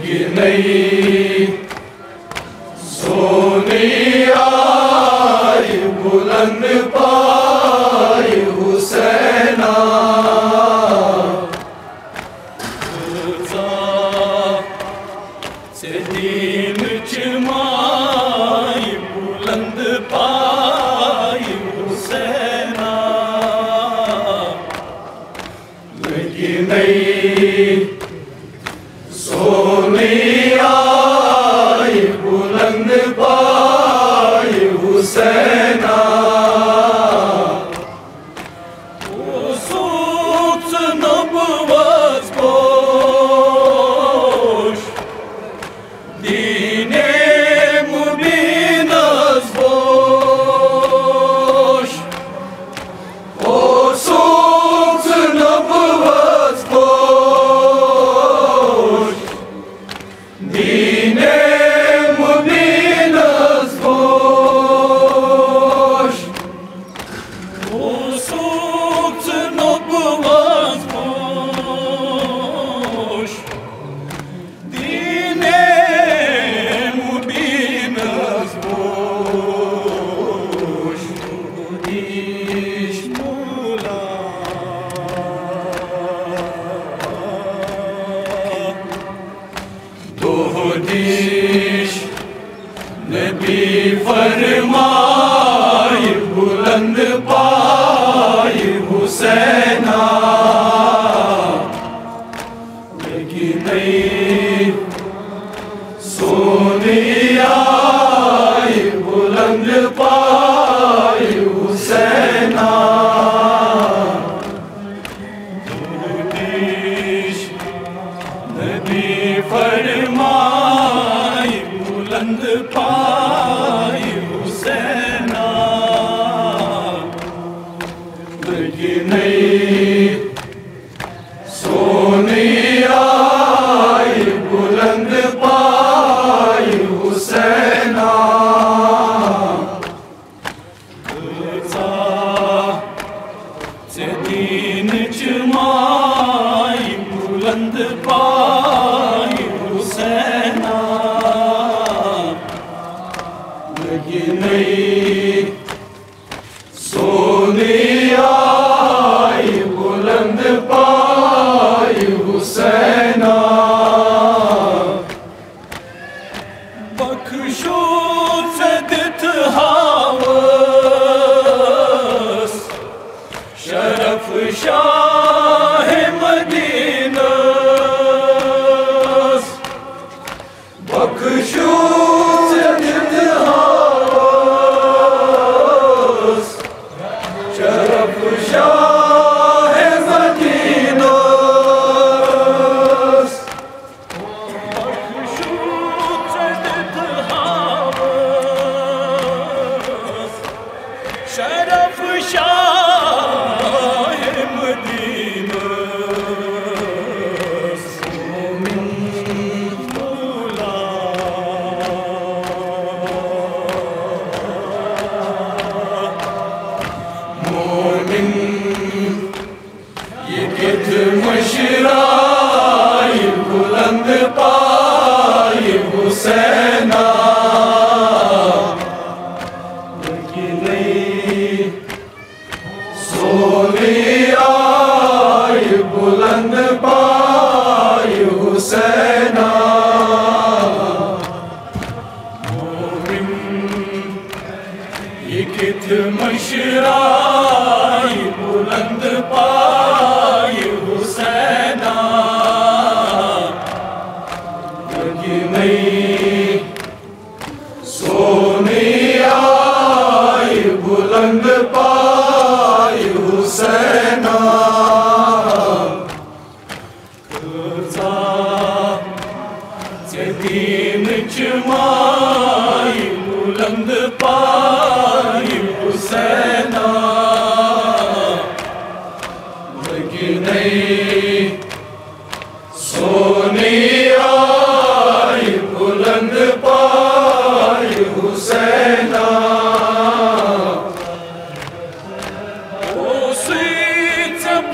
लगी नहीं सोनी आई बुलंद पाई हुसैना से दीन चमाई बुलंद पाई हुसैना लगी नहीं सोनी आई बुलंद पाई हुसैना सूत नबुवत पोश दीने मुबीनस पोश ओ सूत नबुवत पोश दीने मुबीनस पोश ओ सूत नबुवत पोश दीने मुबीनस पोश दिश मुला दो दिश नबी फरमाई बुलंद पाई हुसैना लगी नहीं सोनी आई बुलंद पाई हुसैना दिश नबी फरमाई बुलंद पाई हुसैना लगी नहीं सोनी आई बुलंद पाई हुसैना से दीन चमाई बुलंद पाई हुसैना लगी नहीं सोनी आई बुलंद पाई हुसैना बख्शो सदत हावस शरफ शाह मदीना बख्शो सदत हावस शरफ शाह मदीना बख्शो सदत हावस शरफ शाह मदीना मौला मोमिन ये कित मशराई बुलंद पाई हुसैना लगी नहीं सोनी आई बुलंद पाई हुसैना मोमिन ये कित मशराई बुलंद पाई हुसैना लगी नहीं सोनी आई बुलंद पाई हुसैना से दीन चमाई बुलंद पाई हुसैना लगी नहीं सोनी आई बुलंद पाई हुसैना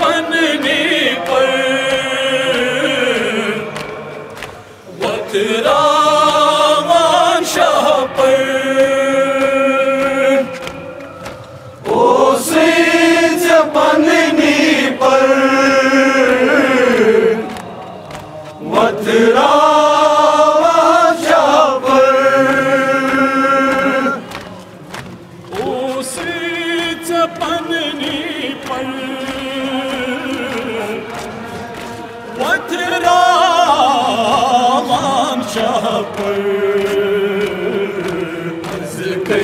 बनने पर रामान शाह पर उसे जपननी पर वत रामान शाह पर उसे जपननी पर वत रामान शाह पर ज़िक्र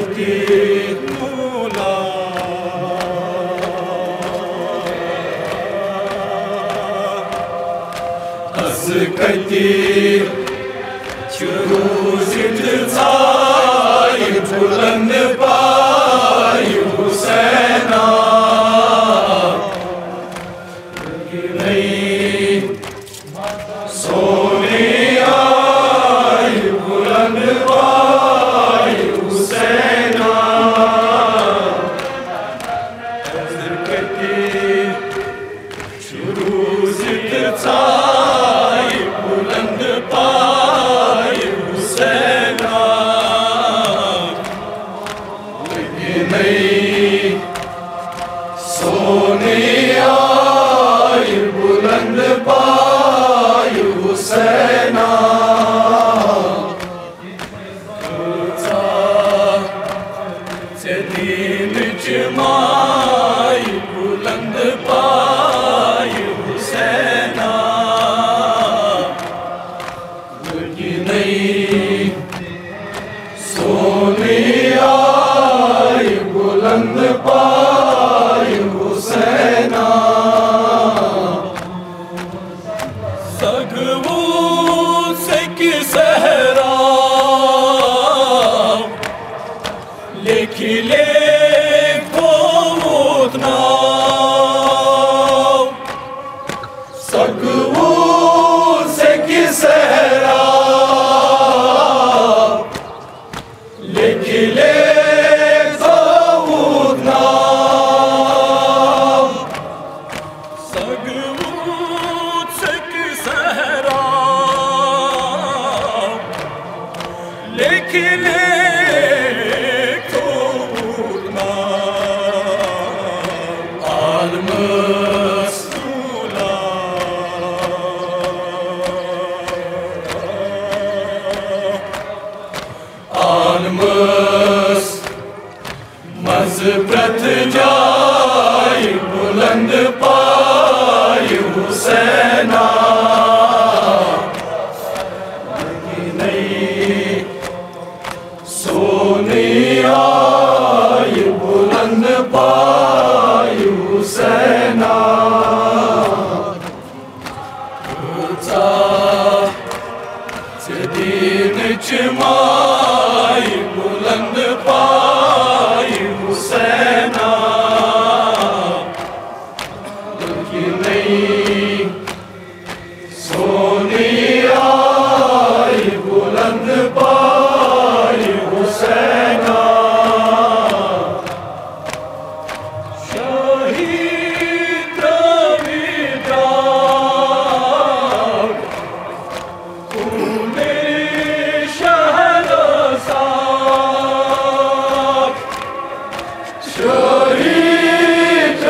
मौला ज़िक्र चुरूज़ ज़ाई बुलंद पाई हुसैना सोने आई बुलंद पाई हुसैना चुरूज़ ज़ाई बुलंद पाई हुसैना सोने आई बुलंद पाई हुसैना दीन जमाई बुलंद पाई हुसैना सोने आई बुलंद पाई हुसैना सगवू से कि सहरा लिखी ले को उतना सगवू से कि सहरा लिखी ले को उतना सगवू से कि सहरा लिखी ले मज़बरत जाई बुलंद पाई हुसैना सोने आई बुलंद पाई हुसैना दीन जमाई बुलंद पाई हुसैना सोने आई बुलंद पाई हुसैना शहीद रविदास तू मेरे शहंशाह शहीद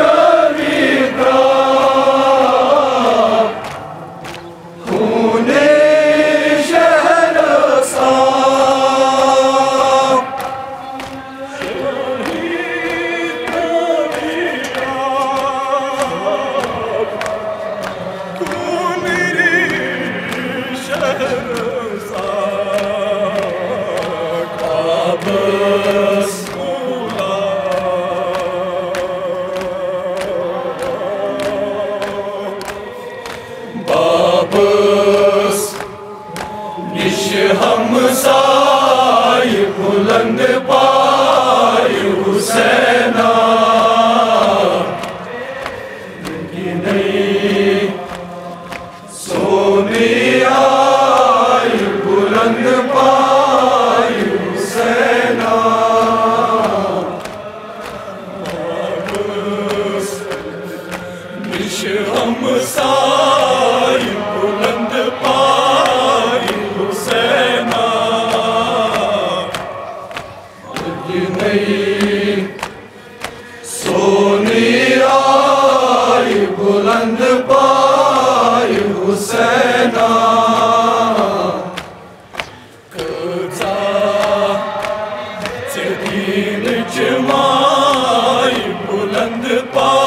रविदास तू मेरे शहंशाह शहीद रविदास तू मेरे बाबस निश हमसाय बुलंद पाई हुसैना सोने आई बुलंद पाई हुसैना निश हमसाय बुलंद पाई हुसैना दीन च माई बुलंद पाई